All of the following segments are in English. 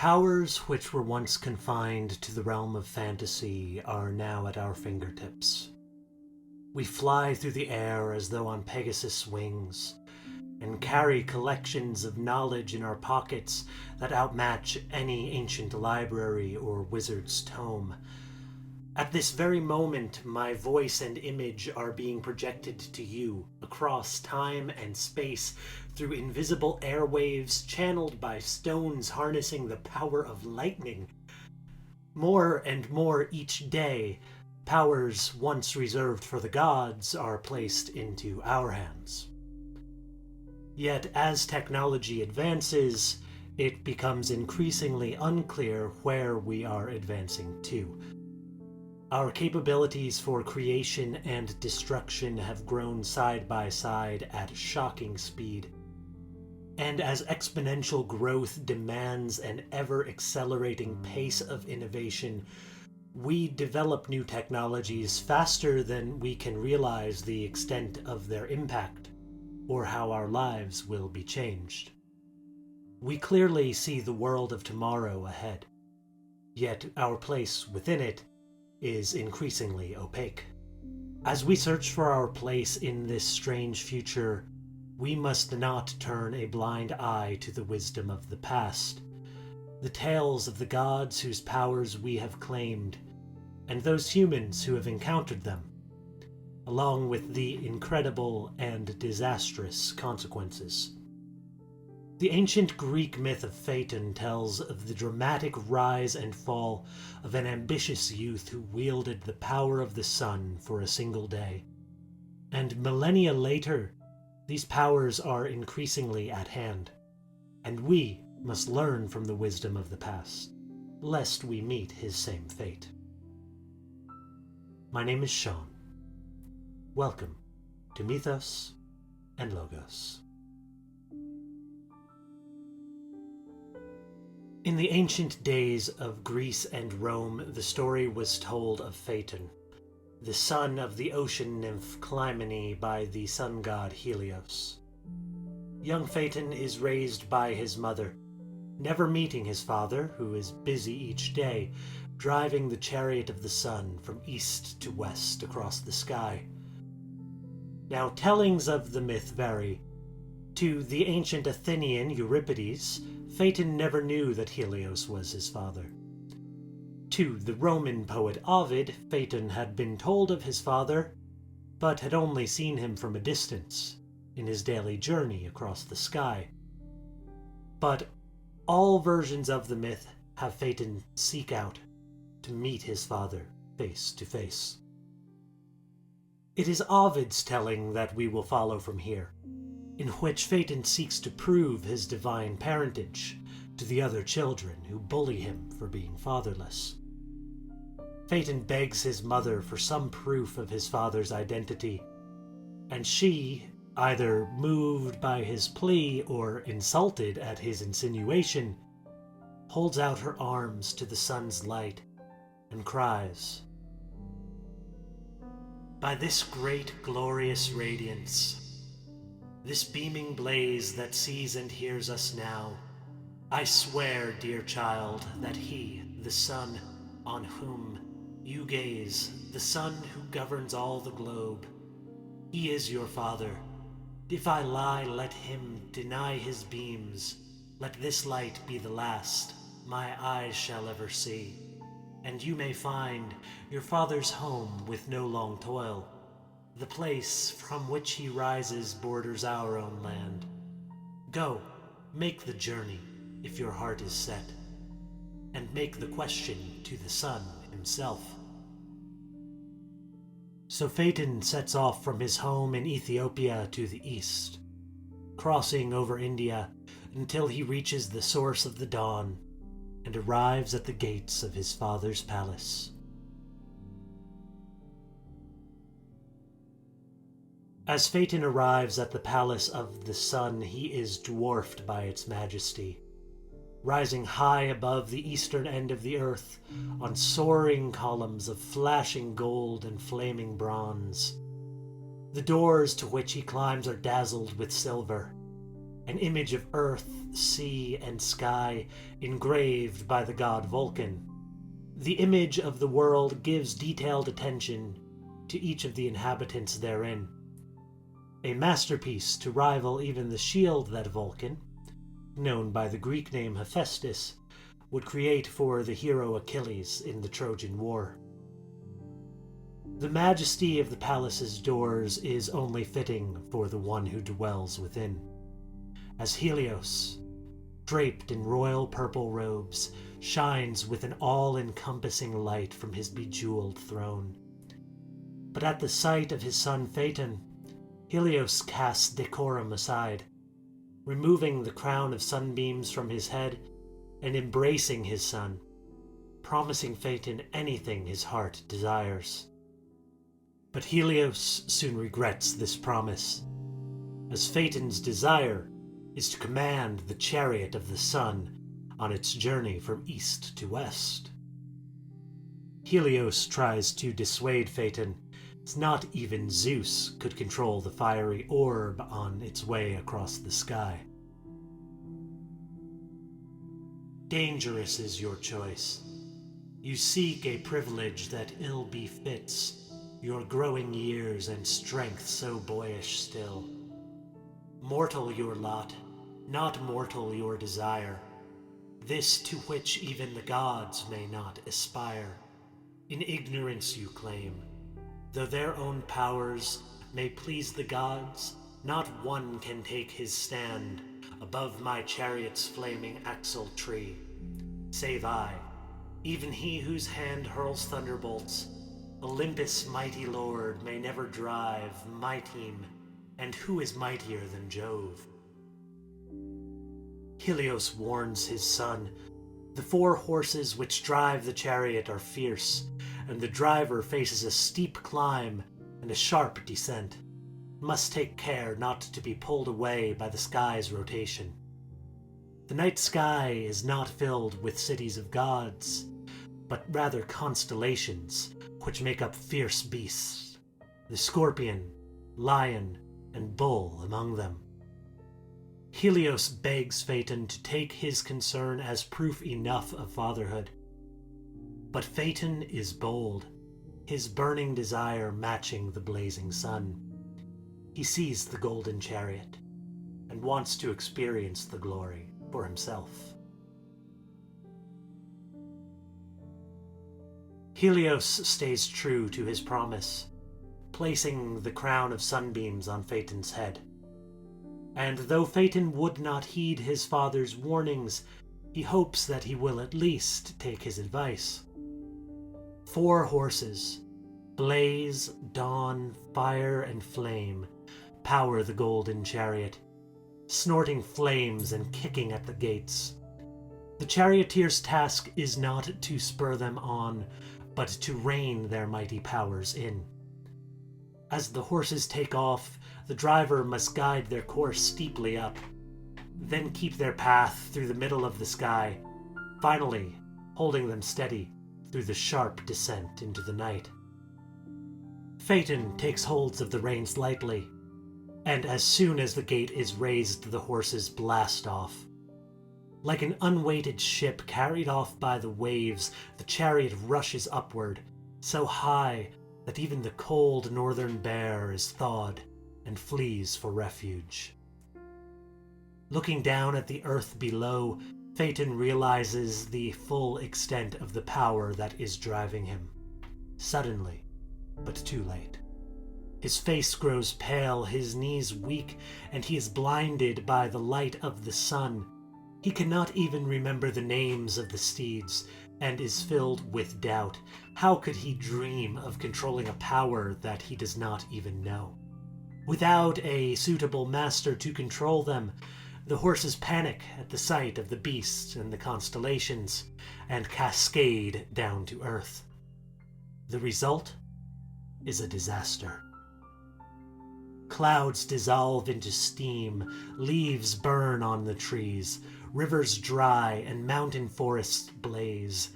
Powers which were once confined to the realm of fantasy are now at our fingertips. We fly through the air as though on Pegasus wings, and carry collections of knowledge in our pockets that outmatch any ancient library or wizard's tome. At this very moment, my voice and image are being projected to you across time and space through invisible airwaves channeled by stones harnessing the power of lightning. More and more each day, powers once reserved for the gods are placed into our hands. Yet as technology advances, it becomes increasingly unclear where we are advancing to. Our capabilities for creation and destruction have grown side by side at shocking speed. And as exponential growth demands an ever-accelerating pace of innovation, we develop new technologies faster than we can realize the extent of their impact, or how our lives will be changed. We clearly see the world of tomorrow ahead, yet our place within it is increasingly opaque. As we search for our place in this strange future, we must not turn a blind eye to the wisdom of the past, the tales of the gods whose powers we have claimed, and those humans who have encountered them, along with the incredible and disastrous consequences. The ancient Greek myth of Phaeton tells of the dramatic rise and fall of an ambitious youth who wielded the power of the sun for a single day. And millennia later, these powers are increasingly at hand, and we must learn from the wisdom of the past, lest we meet his same fate. My name is Sean. Welcome to Mythos and Logos. In the ancient days of Greece and Rome, the story was told of Phaeton, the son of the ocean nymph Clymene by the sun god Helios. Young Phaeton is raised by his mother, never meeting his father, who is busy each day, driving the chariot of the sun from east to west across the sky. Now, tellings of the myth vary. To the ancient Athenian Euripides, Phaeton never knew that Helios was his father. To the Roman poet Ovid, Phaeton had been told of his father, but had only seen him from a distance in his daily journey across the sky. But all versions of the myth have Phaeton seek out to meet his father face to face. It is Ovid's telling that we will follow from here, in which Phaeton seeks to prove his divine parentage to the other children who bully him for being fatherless. Phaeton begs his mother for some proof of his father's identity, and she, either moved by his plea or insulted at his insinuation, holds out her arms to the sun's light and cries, "By this great glorious radiance, this beaming blaze that sees and hears us now, I swear, dear child, that he, the sun on whom you gaze, the sun who governs all the globe, he is your father. If I lie, let him deny his beams. Let this light be the last my eyes shall ever see, and you may find your father's home with no long toil. The place from which he rises borders our own land. Go, make the journey, if your heart is set, and make the question to the sun himself." So Phaeton sets off from his home in Ethiopia to the east, crossing over India until he reaches the source of the dawn and arrives at the gates of his father's palace. As Phaeton arrives at the palace of the sun, he is dwarfed by its majesty. Rising high above the eastern end of the earth, on soaring columns of flashing gold and flaming bronze. The doors to which he climbs are dazzled with silver, an image of earth, sea, and sky engraved by the god Vulcan. The image of the world gives detailed attention to each of the inhabitants therein. A masterpiece to rival even the shield that Vulcan, known by the Greek name Hephaestus, would create for the hero Achilles in the Trojan War. The majesty of the palace's doors is only fitting for the one who dwells within, as Helios, draped in royal purple robes, shines with an all-encompassing light from his bejeweled throne. But at the sight of his son Phaeton, Helios casts decorum aside, removing the crown of sunbeams from his head and embracing his son, promising Phaeton anything his heart desires. But Helios soon regrets this promise, as Phaeton's desire is to command the chariot of the sun on its journey from east to west. Helios tries to dissuade Phaeton, as not even Zeus could control the fiery orb on its way across the sky. Dangerous is your choice. You seek a privilege that ill befits your growing years and strength so boyish still. Mortal your lot, not mortal your desire, this to which even the gods may not aspire. In ignorance you claim, though their own powers may please the gods, not one can take his stand above my chariot's flaming axle tree, save I, even he whose hand hurls thunderbolts. Olympus' mighty lord may never drive my team, and who is mightier than Jove? Helios warns his son. The 4 horses which drive the chariot are fierce, and the driver faces a steep climb and a sharp descent. Must take care not to be pulled away by the sky's rotation. The night sky is not filled with cities of gods, but rather constellations which make up fierce beasts, the scorpion, lion, and bull among them. Helios begs Phaeton to take his concern as proof enough of fatherhood. But Phaeton is bold, his burning desire matching the blazing sun. He sees the golden chariot and wants to experience the glory for himself. Helios stays true to his promise, placing the crown of sunbeams on Phaeton's head. And though Phaeton would not heed his father's warnings, he hopes that he will at least take his advice. 4 horses, blaze, dawn, fire, and flame, power the golden chariot, snorting flames and kicking at the gates. The charioteer's task is not to spur them on, but to rein their mighty powers in. As the horses take off, the driver must guide their course steeply up, then keep their path through the middle of the sky, finally holding them steady through the sharp descent into the night. Phaeton takes holds of the reins lightly, and as soon as the gate is raised, the horses blast off. Like an unweighted ship carried off by the waves, the chariot rushes upward, so high that even the cold northern bear is thawed and flees for refuge. Looking down at the earth below, Phaeton realizes the full extent of the power that is driving him. Suddenly, but too late. His face grows pale, his knees weak, and he is blinded by the light of the sun. He cannot even remember the names of the steeds, and is filled with doubt. How could he dream of controlling a power that he does not even know? Without a suitable master to control them, the horses panic at the sight of the beasts and the constellations, and cascade down to earth. The result is a disaster. Clouds dissolve into steam, leaves burn on the trees, rivers dry, and mountain forests blaze.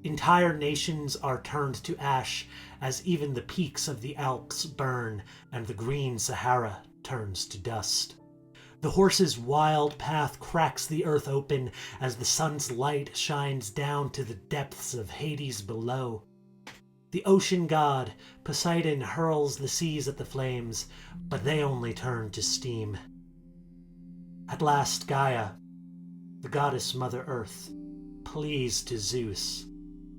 Entire nations are turned to ash as even the peaks of the Alps burn and the green Sahara turns to dust. The horse's wild path cracks the earth open as the sun's light shines down to the depths of Hades below. The ocean god, Poseidon, hurls the seas at the flames, but they only turn to steam. At last Gaia, the goddess Mother Earth, pleads to Zeus,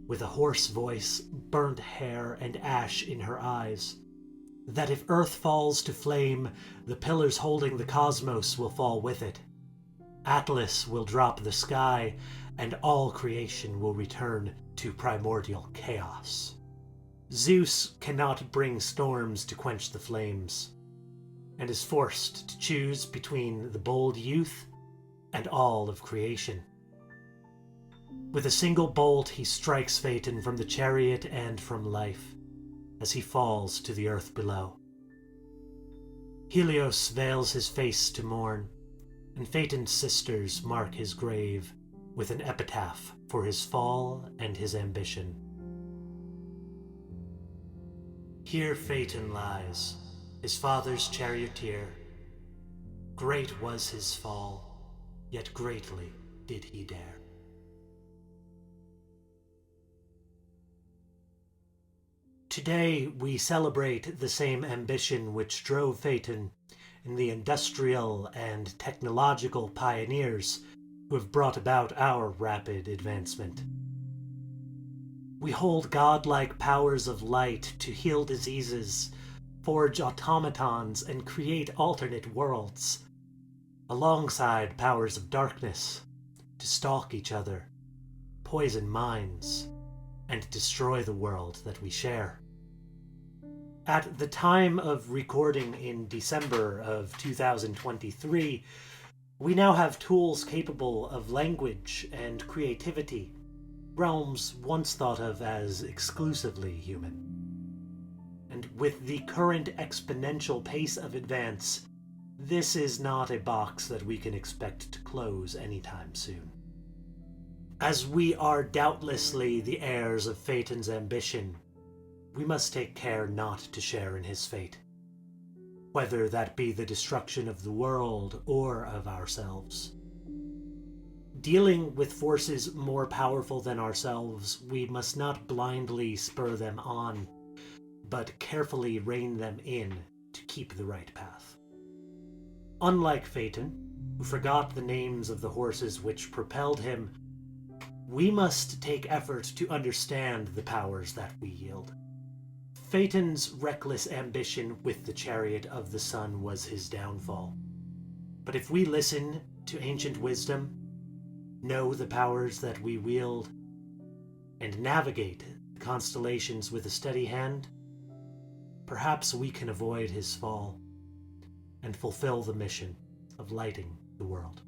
with a hoarse voice, burnt hair, and ash in her eyes, that if Earth falls to flame, the pillars holding the cosmos will fall with it. Atlas will drop the sky, and all creation will return to primordial chaos. Zeus cannot bring storms to quench the flames, and is forced to choose between the bold youth and all of creation. With a single bolt, he strikes Phaeton from the chariot and from life, as he falls to the earth below. Helios veils his face to mourn, and Phaeton's sisters mark his grave with an epitaph for his fall and his ambition. Here Phaeton lies, his father's charioteer. Great was his fall, yet greatly did he dare. Today we celebrate the same ambition which drove Phaeton in the industrial and technological pioneers who have brought about our rapid advancement. We hold godlike powers of light to heal diseases, forge automatons, and create alternate worlds, alongside powers of darkness to stalk each other, poison minds, and destroy the world that we share. At the time of recording in December of 2023, we now have tools capable of language and creativity, realms once thought of as exclusively human. And with the current exponential pace of advance, this is not a box that we can expect to close anytime soon. As we are doubtlessly the heirs of Phaeton's ambition, we must take care not to share in his fate, whether that be the destruction of the world or of ourselves. Dealing with forces more powerful than ourselves, we must not blindly spur them on, but carefully rein them in to keep the right path. Unlike Phaeton, who forgot the names of the horses which propelled him, we must take effort to understand the powers that we yield. Phaeton's reckless ambition with the chariot of the sun was his downfall. But if we listen to ancient wisdom, know the powers that we wield, and navigate the constellations with a steady hand, perhaps we can avoid his fall and fulfill the mission of lighting the world.